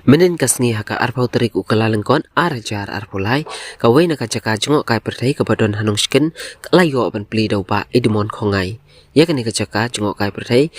Menen kasngi haka arpau terik ukalalengkon arajar arpulai kawai nak jaka jengok kai pertai kabadon hanungsken layo ban pli daupa edimon khongai ya kani jaka jengok kai pertai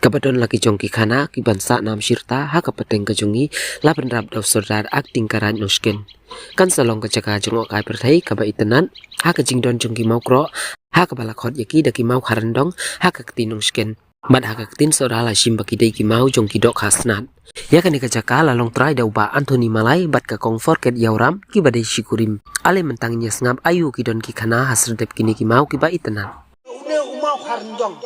kabadon laki jongki khana ki bansa nam shirta haka peteng kajongi laban rap dau sordar akting karan nusken kan salong jaka jengok kai pertai kaba itenan haka jingdon jongki maukro haka balakhot yaki daki mau kharandong haka ktinungsken Mad haka ketin sodala shimbaki dei ki mau jong ki dok hasnat. Ya kan jaka lalong try dauba Anthony Malai bat ka kongfor ket yauram ki badai shikurim. Ale mentangnya sengap ayu ki don ki kana hasredep kini ki mau ki ba itenan. Umau kharandong.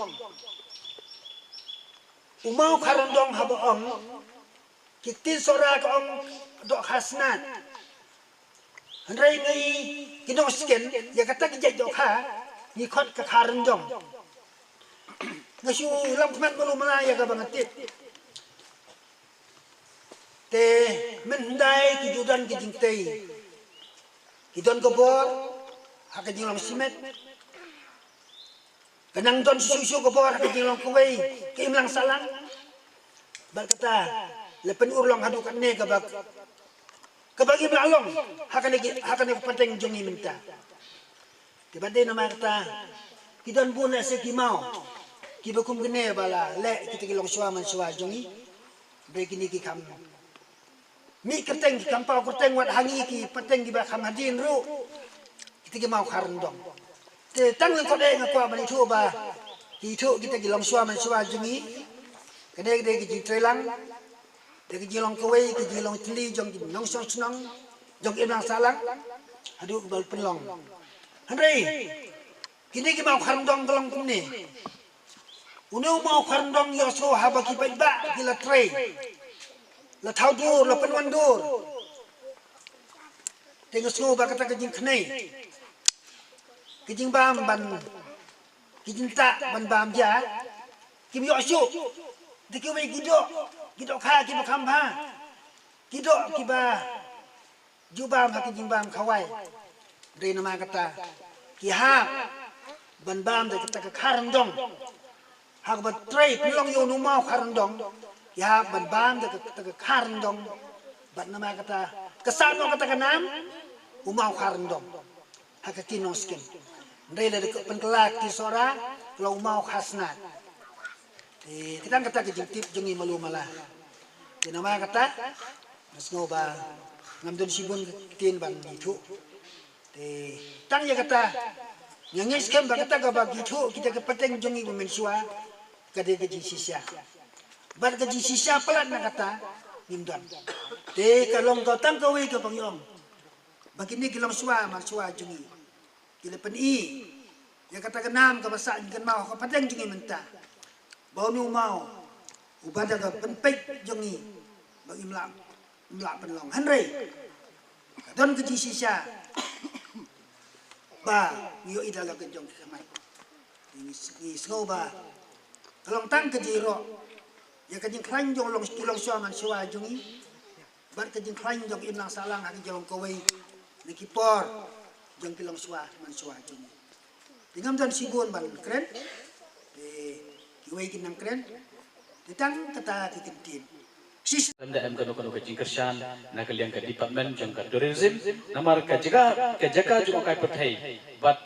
Umau kharandong haba ong. Kitin sora ka ong dok hasnat. Handrai ngai kinong sken ya kata ki jai dok ha ni khot ka kharandong. Ngasu lam mat belum melaya ka bangatit. Te mendai kijudan kijingtei. Kidon kebor haka jinglang simet. Kenang don susu kebor haka jinglang kuwei keimlang salang. Bal kata lepen urlong hadu kan ne kabag. Kabagi belalong haka ne penting jongi minta. Tiba-tiba nama kata kidon buna sekimau. Kibakum gene bala le kita kilong suwa man suwa jongi begini ki kam mi keteng ki kampau keteng wat hangi ki peteng ki ba kam hadin ru kita ki mau kharndong te tang ko de ngakwa bani thu ba ki thu kita kilong suwa man suwa jongi kene de ki trelang de ki jilong kowei ki jilong tli jong ki nong song snong jong ibang salang adu bal penlong handai kini ki mau kharndong kolong kumne Uno mau kharndong yoso haba ki ba gila tray. La thau dur la penwan dur. Tengok semua ba kata kejing khnai. Kejing bam ban kejing tak ban bam ja. Kim yo syu. Dikiwe gidok kha ki bakam ha. Gidok ki ba jubam ha kejing bam khawai. Dari nama kata ki ha ban bam da kata kharndong. Hak batray pilong yo numau kharandong ya ban bam de kharandong bat nama kata kesano kata kanam umau kharandong hak kinosken ndai le penkelak ti sora lo umau khasnat kita kata kejintip jongi malu malah di nama kata masno ba ngamdon sibun tin ban itu tang ya kata yang iskem ba kata ga bagi itu kita ke peteng jongi mensua kade gaji sisya bar gaji sisya pelat na kata nimdan te kalong kau tang kau ke pangyong bagini kilong suwa masua jungi kile peni ya kata kenam ka basa kan mau ka padang jungi menta bau nu mau ubada ka penpek jungi bagi mlak penlong hanrei don gaji sisya ba yo idala ka jong kamai ini snow ba Kalong tang kejiro, ya kejing kran jong long kilong suaman suwa jongi, bar kejing kran jong inlang salang haki jong kawai, nikipor jong kilong suwa man suwa jongi. Tingam dan sibun ban keren, kiwai kinang keren, ditang kata kikintin. Anda kanu kejing kersan, nak liang ke department jong ke tourism, namar kejaka jong kai perthai, bat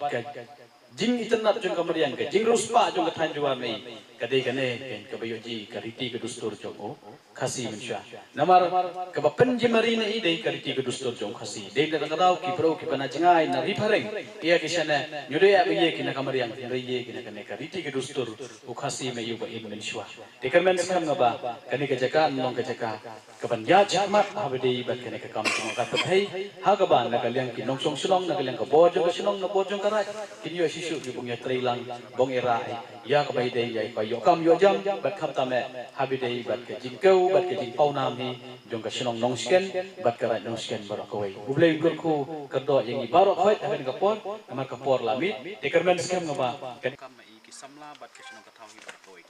jing internet jong kamariang ke jing ruspa jong ke tanjua mei kadai kane ke bayoji kariti ke dustur jong o khasi mensha namar ke bapen jimari ne dei kariti ke dustur jong khasi dei na ngadau ki pro ki pana jingai na ripareng ia kisana nyude ya biye ki na kamariang riye ki na kane kariti ke dustur o khasi me yu ba in mensha dekan men sam ngaba kane ke jaka nong ke jaka ke ban ya jamat habdei ba kane ke kam jong ka pathai ha ka ban na kaliang ki nong song sulong na kaliang ka bo jong ka sulong na bo jong karai kinyo sisu ki bung ya trailang bong era ya ka bai dei ya ka yo kam yo jam bat kham ta me habidei bat ke jingkau bat ke jing pau nam hi jong ka sinong nong sken bat ka rai nong sken bar ko wei ublei gor ko kerdo yang i baro khoi akan ka por amar ka por lamit tekermen skem ngaba kan kam i ki samla bat ke sinong ka thau hi bar ko wei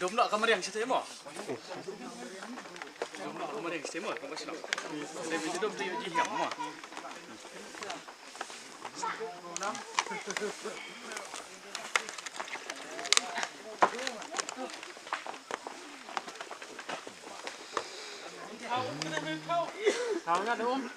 Dom nak kamar yang saya mau. Dom nak kamar yang saya mau, kamu sih nak. Saya bisa dom tu yang jihiam mau. Sao nha đúng không?